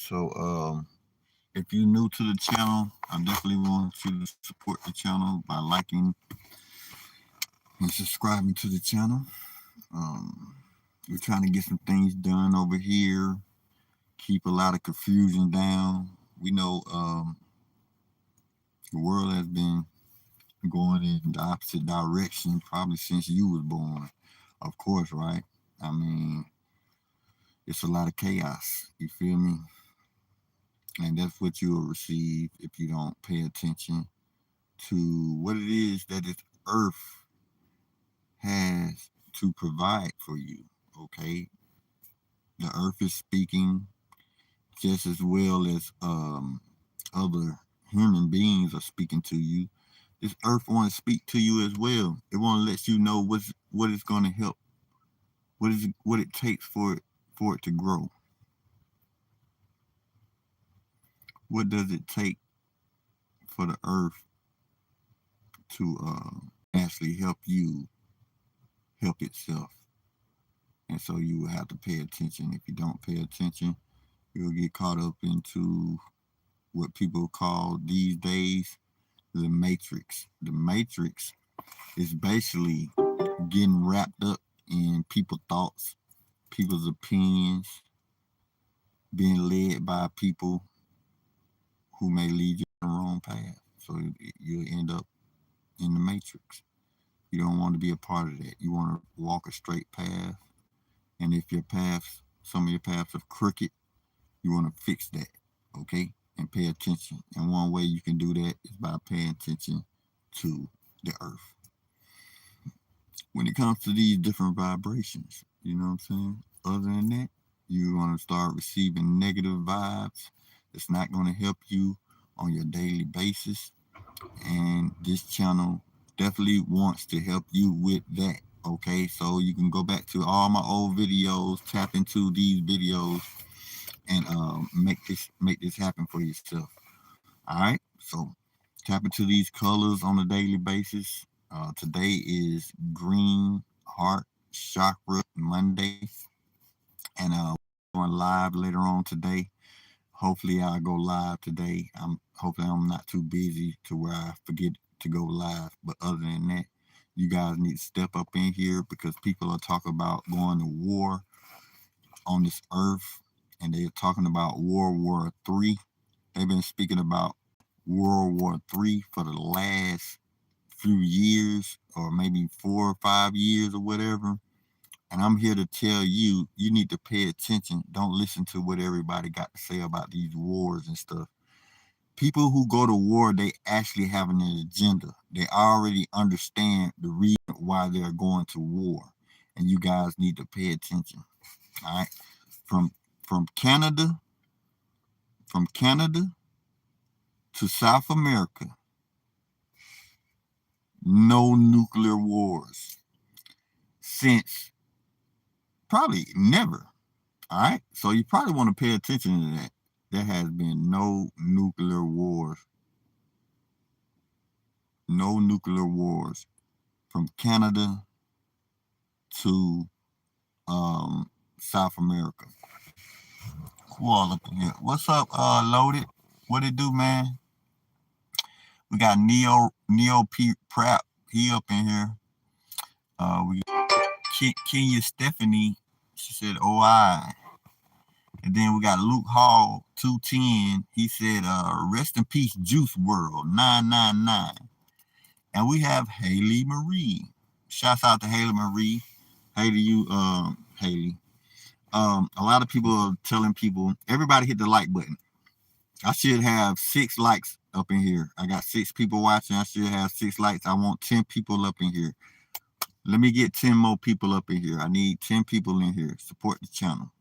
So, if you're new to the channel, I definitely want you to support the channel by liking and subscribing to the channel. Um, we're trying to get some things done over here, keep a lot of confusion down. We know the world has been going in the opposite direction probably since you was born. Of course, right? I mean, it's a lot of chaos. You feel me? And that's what you will receive if you don't pay attention to what it is that this earth has to provide for you. Okay, the earth is speaking just as well as other human beings are speaking to you. This earth want to speak to you as well. It want to let you know what is going to help, what it takes for it to grow. What does it take for the earth to actually help you help itself? And so you will have to pay attention. If you don't pay attention, you'll get caught up into what people call these days the matrix. The matrix is basically getting wrapped up in people's thoughts, people's opinions, being led by people who may lead you on the wrong path. So you'll end up in the matrix. You don't want to be a part of that. You want to walk a straight path. And if your paths, some of your paths are crooked, you want to fix that, okay? And pay attention. And one way you can do that is by paying attention to the earth. When it comes to these different vibrations, you know what I'm saying? Other than that, you're going to start receiving negative vibes. It's not going to help you on your daily basis. And this channel definitely wants to help you with that. Okay, so you can go back to all my old videos, tap into these videos, and make this happen for yourself. All right, so tap into these colors on a daily basis. Today is Green Heart Chakra Monday, and going live later on today. Hopefully, I'll go live today. Hopefully I'm not too busy to where I forget to go live. But other than that, you guys need to step up in here because people are talking about going to war on this earth, and they're talking about World War III. They've been speaking about World War III for the last few years, or maybe 4 or 5 years or whatever. And I'm here to tell you, you need to pay attention. Don't listen to what everybody got to say about these wars and stuff. People who go to war, they actually have an agenda. They already understand the reason why they're going to war. And you guys need to pay attention. All right. From from Canada, from Canada to South America, no nuclear wars since probably never. All right. So you probably want to pay attention to that. There has been no nuclear wars from Canada to um, South America. Who all up in here? What's up, Loaded? What it do, man? We got Neo P Prep. He up in here. We Kenya Stephanie. She said, "Oh, I." And then we got Luke Hall 210. He said, "Rest in peace, Juice World 999." And we have Haley Marie. Shouts out to Haley Marie. Haley. A lot of people are telling people, everybody hit the like button. I should have 6 likes up in here. I got 6 people watching. I should have 6 likes. I want 10 people up in here. Let me get 10 more people up in here. I need 10 people in here. Support the channel.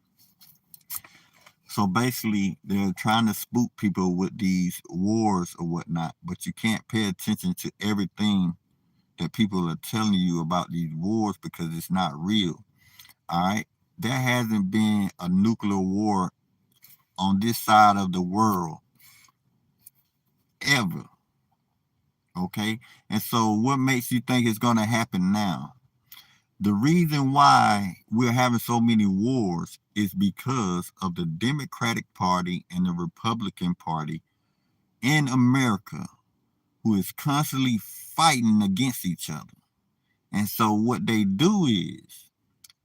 So basically, they're trying to spook people with these wars or whatnot, but you can't pay attention to everything that people are telling you about these wars because it's not real. All right. There hasn't been a nuclear war on this side of the world ever. Okay. And so what makes you think it's going to happen now? The reason why we're having so many wars is because of the Democratic Party and the Republican Party in America, who is constantly fighting against each other. And so what they do is,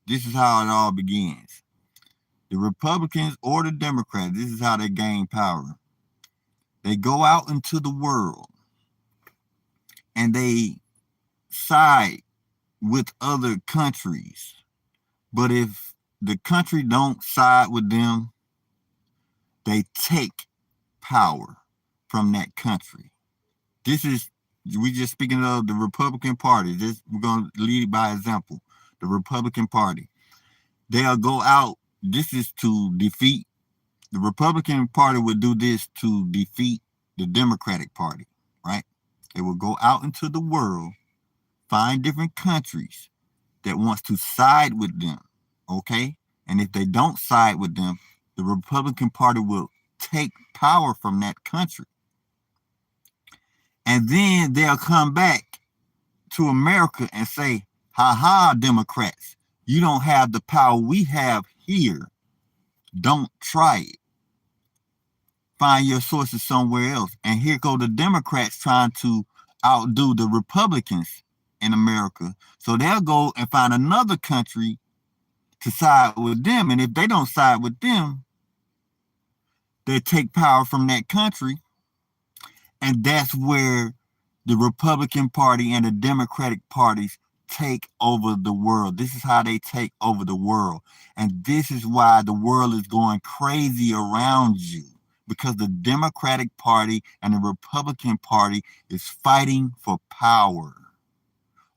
this is how it all begins. The Republicans or the Democrats, this is how they gain power. They go out into the world and they side with other countries. But if the country don't side with them, they take power from that country. This is, we just speaking of the Republican Party. This, we're going to lead by example. The Republican Party. They'll go out. This is to defeat, the Republican Party would do this to defeat the Democratic Party, right? They will go out into the world, find different countries that wants to side with them, okay? And if they don't side with them, the Republican Party will take power from that country. And then they'll come back to America and say, ha ha, Democrats, you don't have the power we have here. Don't try it. Find your sources somewhere else. And here go the Democrats trying to outdo the Republicans in America. So they'll go and find another country to side with them. And if they don't side with them, they take power from that country. And that's where the Republican Party and the Democratic parties take over the world. This is how they take over the world. And this is why the world is going crazy around you, because the Democratic Party and the Republican Party is fighting for power.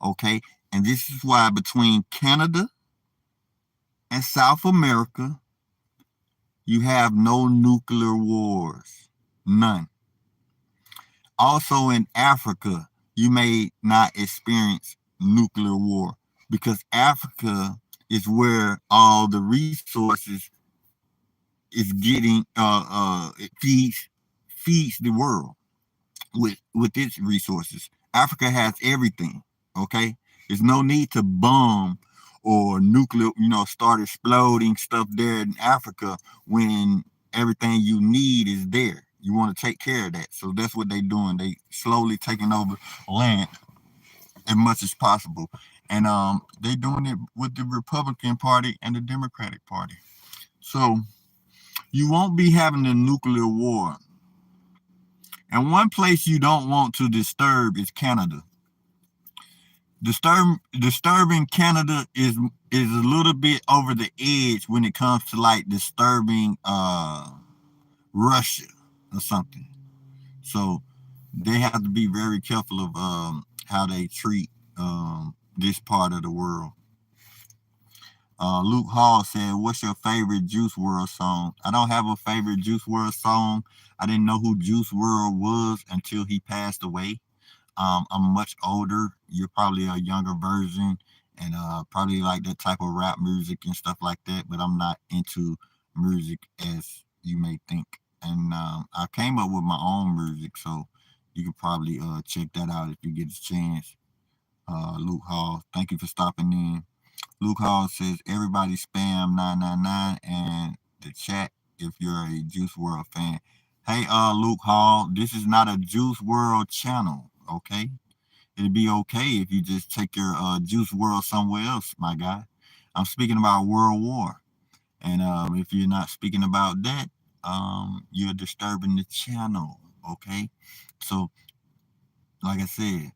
Okay? And this is why between Canada and South America, you have no nuclear wars. None. Also in Africa, you may not experience nuclear war because Africa is where all the resources is getting it feeds the world with its resources. Africa has everything. Okay, there's no need to bomb or nuclear, start exploding stuff there in Africa when everything you need is there. You want to take care of that. So that's what they're doing. They slowly taking over land as much as possible. And they're doing it with the Republican Party and the Democratic Party. So you won't be having a nuclear war. And one place you don't want to disturb is Canada. Disturbing Canada is a little bit over the edge when it comes to like disturbing Russia or something. So they have to be very careful of how they treat this part of the world. Luke Hall said, "What's your favorite Juice World song?" I don't have a favorite Juice World song. I didn't know who Juice World was until he passed away. I'm much older. You're probably a younger version, and probably like that type of rap music and stuff like that. But I'm not into music as you may think. And I came up with my own music, so you can probably check that out if you get a chance. Luke Hall, thank you for stopping in. Luke Hall says everybody spam 999 and the chat if you're a Juice World fan. Hey, Luke Hall, this is not a Juice World channel, okay? It'd be okay if you just take your Juice World somewhere else, my guy. I'm speaking about World War. And if you're not speaking about that, you're disturbing the channel, okay? So, like I said,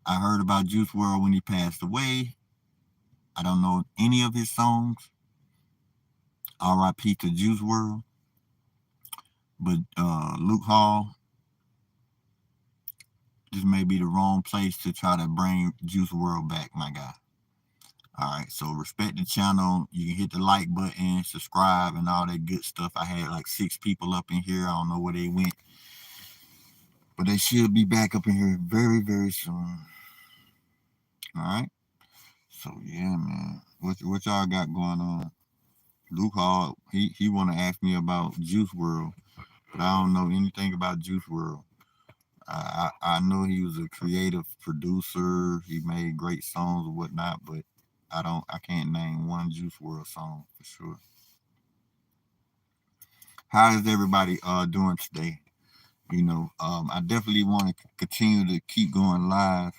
I heard about Juice World when he passed away. I don't know any of his songs. R.I.P. to Juice World. But Luke Hall, this may be the wrong place to try to bring Juice World back, my guy. All right, so respect the channel. You can hit the like button, subscribe, and all that good stuff. I had like 6 people up in here. I don't know where they went, but they should be back up in here very, very soon. All right. So yeah, man, what y'all got going on? Luke Hall, he want to ask me about Juice World, but I don't know anything about Juice World. I know he was a creative producer. He made great songs and whatnot, but I can't name one Juice World song for sure. How is everybody doing today? I definitely want to continue to keep going live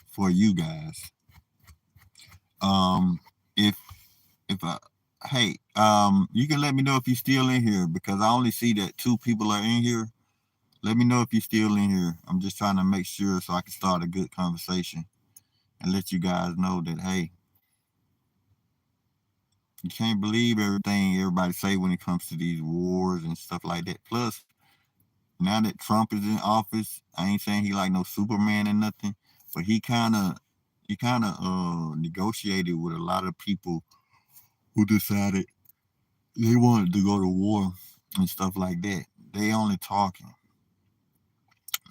for you guys. Um, if if hey, you can let me know if you're still in here because I only see that two people are in here. Let me know if you're still in here. I'm just trying to make sure so I can start a good conversation and let you guys know that hey, you can't believe everything everybody say when it comes to these wars and stuff like that. Plus, now that Trump is in office, I ain't saying he like no Superman and nothing, but he kind of negotiated with a lot of people who decided they wanted to go to war and stuff like that. They only talking.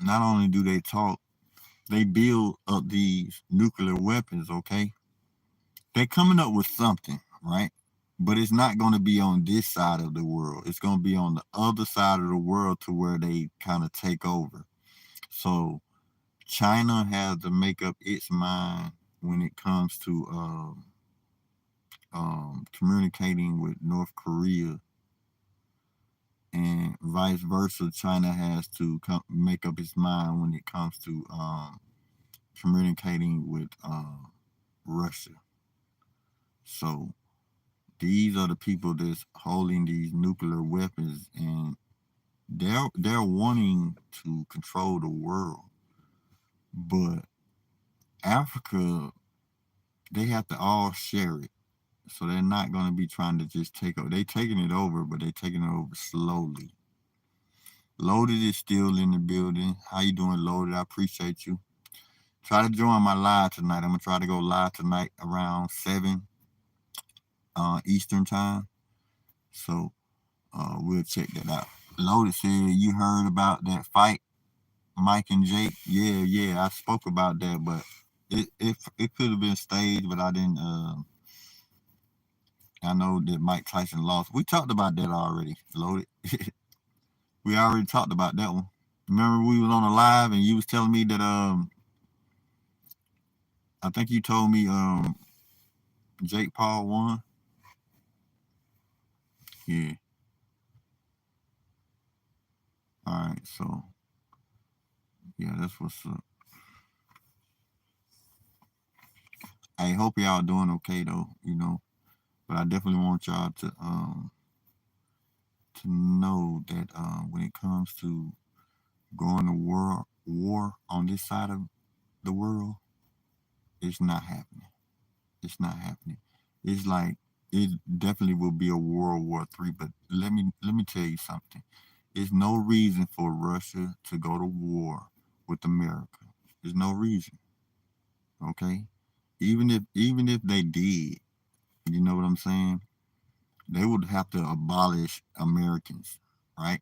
Not only do they talk, they build up these nuclear weapons, okay? They're coming up with something, right? But it's not going to be on this side of the world. It's going to be on the other side of the world to where they kind of take over. So China has to make up its mind when it comes to communicating with North Korea, and vice versa. China has to make up its mind when it comes to communicating with Russia. So these are the people that's holding these nuclear weapons, and they're wanting to control the world. But Africa, they have to all share it. So they're not going to be trying to just take over. They taking it over, but they taking it over slowly. Loaded is still in the building. How you doing, Loaded? I appreciate you. Try to join my live tonight. I'm gonna try to go live tonight around 7 Eastern time. So we'll check that out. Loaded said you heard about that fight, Mike and Jake. Yeah, I spoke about that, but it could have been staged, but I didn't. I know that Mike Tyson lost. We talked about that already, Loaded. We already talked about that one. Remember we was on a live and you was telling me that I think you told me Jake Paul won. Yeah. All right. So yeah, that's what's up. I hope y'all doing okay though. But I definitely want y'all to know that when it comes to going to war on this side of the world, it's not happening. It's not happening. It's like it definitely will be a World War III. But let me tell you something. There's no reason for Russia to go to war with America. There's no reason. Okay? Even if they did, you know what I'm saying? They would have to abolish Americans, right?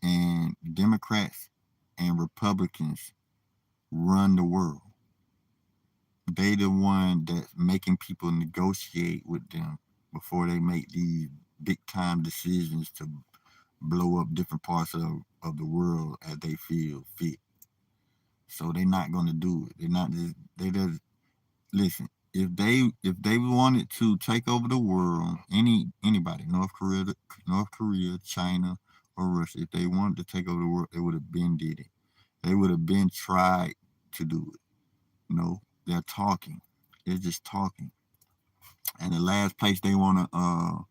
And Democrats and Republicans run the world. They the one that's making people negotiate with them before they make these big time decisions to blow up different parts of the world as they feel fit. So they're not gonna do it. They're not just they just listen. If they wanted to take over the world, anybody, North Korea, China, or Russia, if they wanted to take over the world, they would have been did it. They would have been tried to do it. No, they're talking. They're just talking. And the last place they want to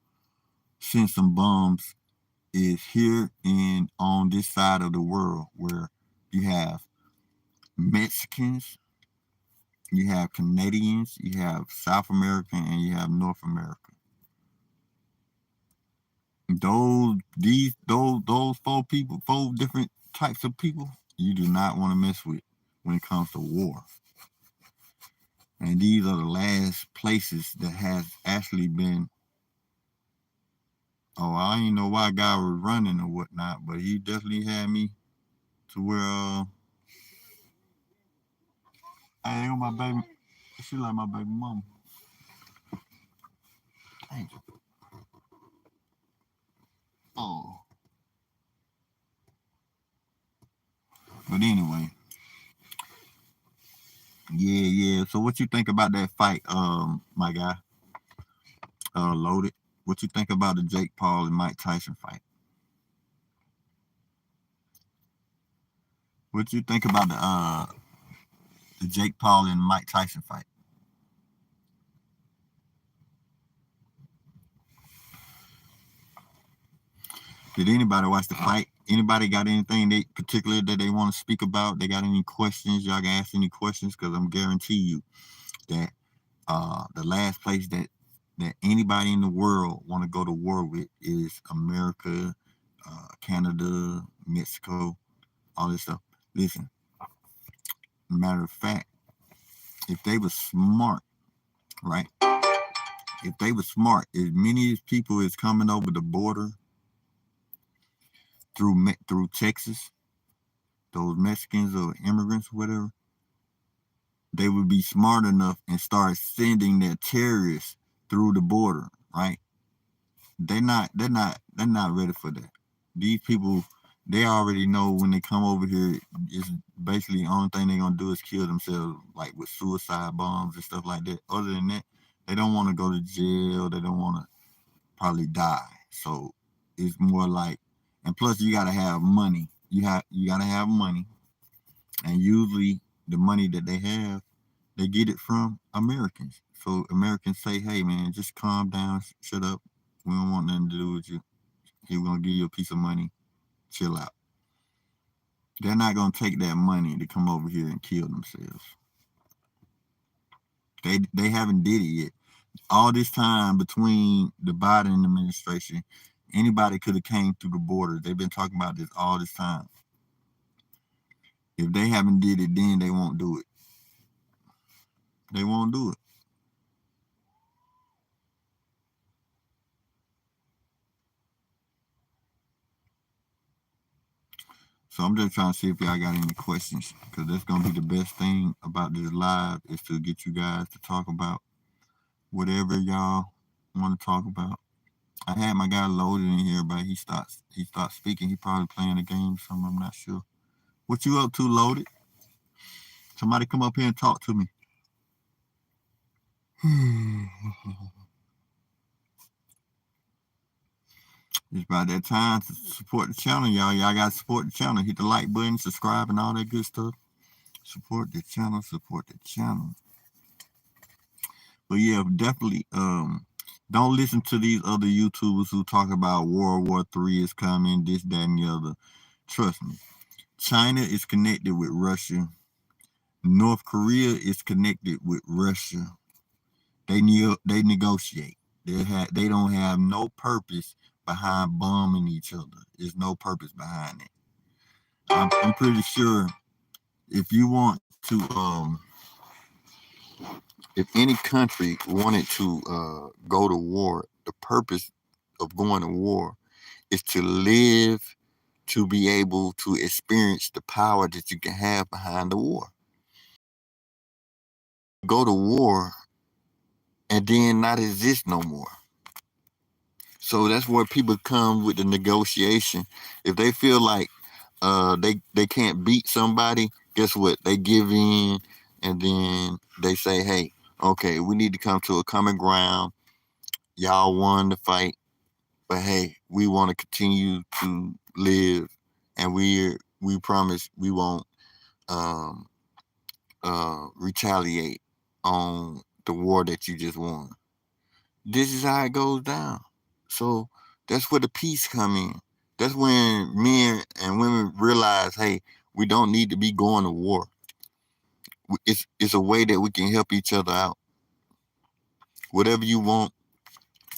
send some bombs is here in on this side of the world where you have Mexicans, you have Canadians, you have South American, and you have North America. Those four different types of people, you do not want to mess with when it comes to war. And these are the last places that has actually been. Oh, I didn't know why guy was running or whatnot, but he definitely had me to where I ain't my baby. She like my baby mama. Dang. Oh, but anyway, yeah. So what you think about that fight, my guy, Loaded? What you think about the Jake Paul and Mike Tyson fight? What you think about the Jake Paul and Mike Tyson fight? Did anybody watch the fight? Anybody got anything they particular that they want to speak about? They got any questions? Y'all can ask any questions because I'm guarantee you that the last place that anybody in the world want to go to war with is America, Canada, Mexico, all this stuff. Listen, matter of fact, if they were smart, right? If they were smart, as many as people is coming over the border through Texas, those Mexicans or immigrants, whatever, they would be smart enough and start sending their terrorists through the border, right? They're not ready for that. These people, they already know when they come over here, it's basically the only thing they're gonna do is kill themselves, like with suicide bombs and stuff like that. Other than that, they don't want to go to jail. They don't want to probably die. So it's more like, and plus you gotta have money. You gotta have money, and usually the money that they get it from Americans. So Americans say, "Hey man, just calm down, shut up. We don't want nothing to do with you. We're gonna give you a piece of money. Chill out." They're not gonna take that money to come over here and kill themselves. They haven't did it yet. All this time between the Biden administration, anybody could have came through the border. They've been talking about this all this time. If they haven't did it, then they won't do it. They won't do it. So I'm just trying to see if y'all got any questions, because that's gonna be the best thing about this live is to get you guys to talk about whatever y'all want to talk about. I had my guy loaded in here, but he stopped speaking. He probably playing a game or something. I'm not sure. What you up to, loaded? Somebody come up here and talk to me. It's about that time to support the channel, y'all. Y'all got to support the channel. Hit the like button, subscribe, and all that good stuff. Support the channel. Support the channel. But yeah, definitely. Don't listen to these other YouTubers who talk about World War III is coming, this, that, and the other. Trust me. China is connected with Russia. North Korea is connected with Russia. They negotiate. They don't have no purpose behind bombing each other. There's no purpose behind it. I'm pretty sure if you want to, if any country wanted to go to war, the purpose of going to war is to live, to be able to experience the power that you can have behind the war. Go to war and then not exist no more. So that's where people come with the negotiation. If they feel like they can't beat somebody, guess what? They give in, and then they say, "Hey, okay, we need to come to a common ground. Y'all won the fight, but hey, we want to continue to live, and we promise we won't um, retaliate on the war that you just won." This is how it goes down. So that's where the peace come in. That's when men and women realize, hey, we don't need to be going to war. It's a way that we can help each other out. Whatever you want,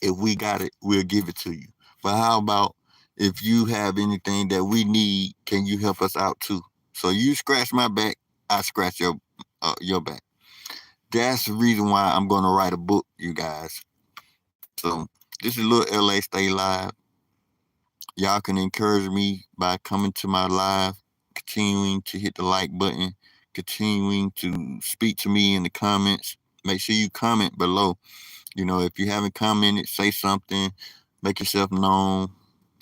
if we got it, we'll give it to you. But how about if you have anything that we need, can you help us out too? So you scratch my back, I scratch your back. That's the reason why I'm going to write a book, you guys. So this is Lil L.A. Stay Live. Y'all can encourage me by coming to my live, continuing to hit the like button, continuing to speak to me in the comments. Make sure you comment below. You know, if you haven't commented, say something, make yourself known,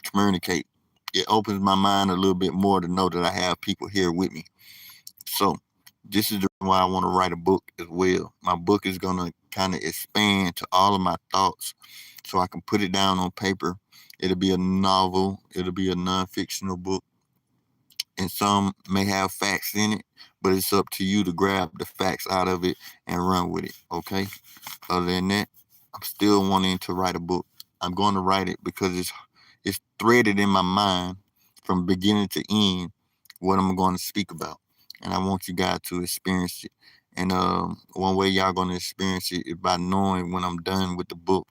communicate. It opens my mind a little bit more to know that I have people here with me. So This is the reason why I want to write a book as well. My book is going to kind of expand to all of my thoughts so I can put it down on paper. It'll be a novel, it'll be a non-fictional book, and some may have facts in it, but it's up to you to grab the facts out of it and run with it, okay? Other than that, I'm still wanting to write a book. I'm going to write it because it's threaded in my mind from beginning to end what I'm going to speak about, and I want you guys to experience it. And one way y'all going to experience it is by knowing when I'm done with the book.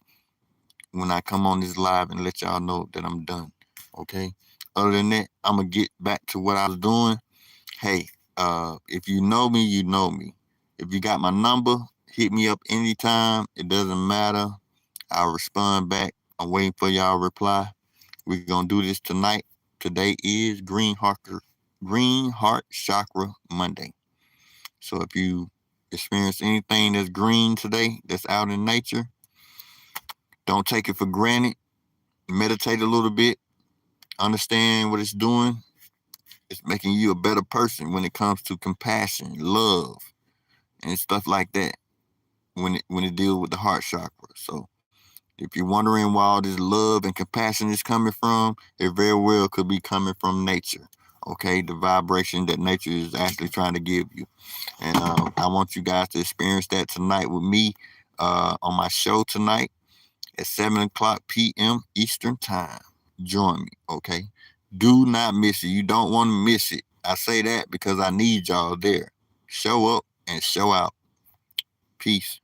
When I come on this live and let y'all know that I'm done, okay? Other than that, I'm gonna get back to what I was doing. Hey, if you know me, you know me. If you got my number, hit me up anytime. It doesn't matter. I'll respond back. I'm waiting for y'all reply. We're gonna do this tonight. Today is Green Heart Chakra Monday. So if you experience anything that's green today, that's out in nature, don't take it for granted. Meditate a little bit. Understand what it's doing. It's making you a better person when it comes to compassion, love, and stuff like that. When it deals with the heart chakra. So if you're wondering where all this love and compassion is coming from, it very well could be coming from nature. Okay, the vibration that nature is actually trying to give you, and I want you guys to experience that tonight with me on my show tonight at 7 o'clock p.m. Eastern Time. Join me, okay? Do not miss it. You don't want to miss it. I say that because I need y'all there. Show up and show out. Peace.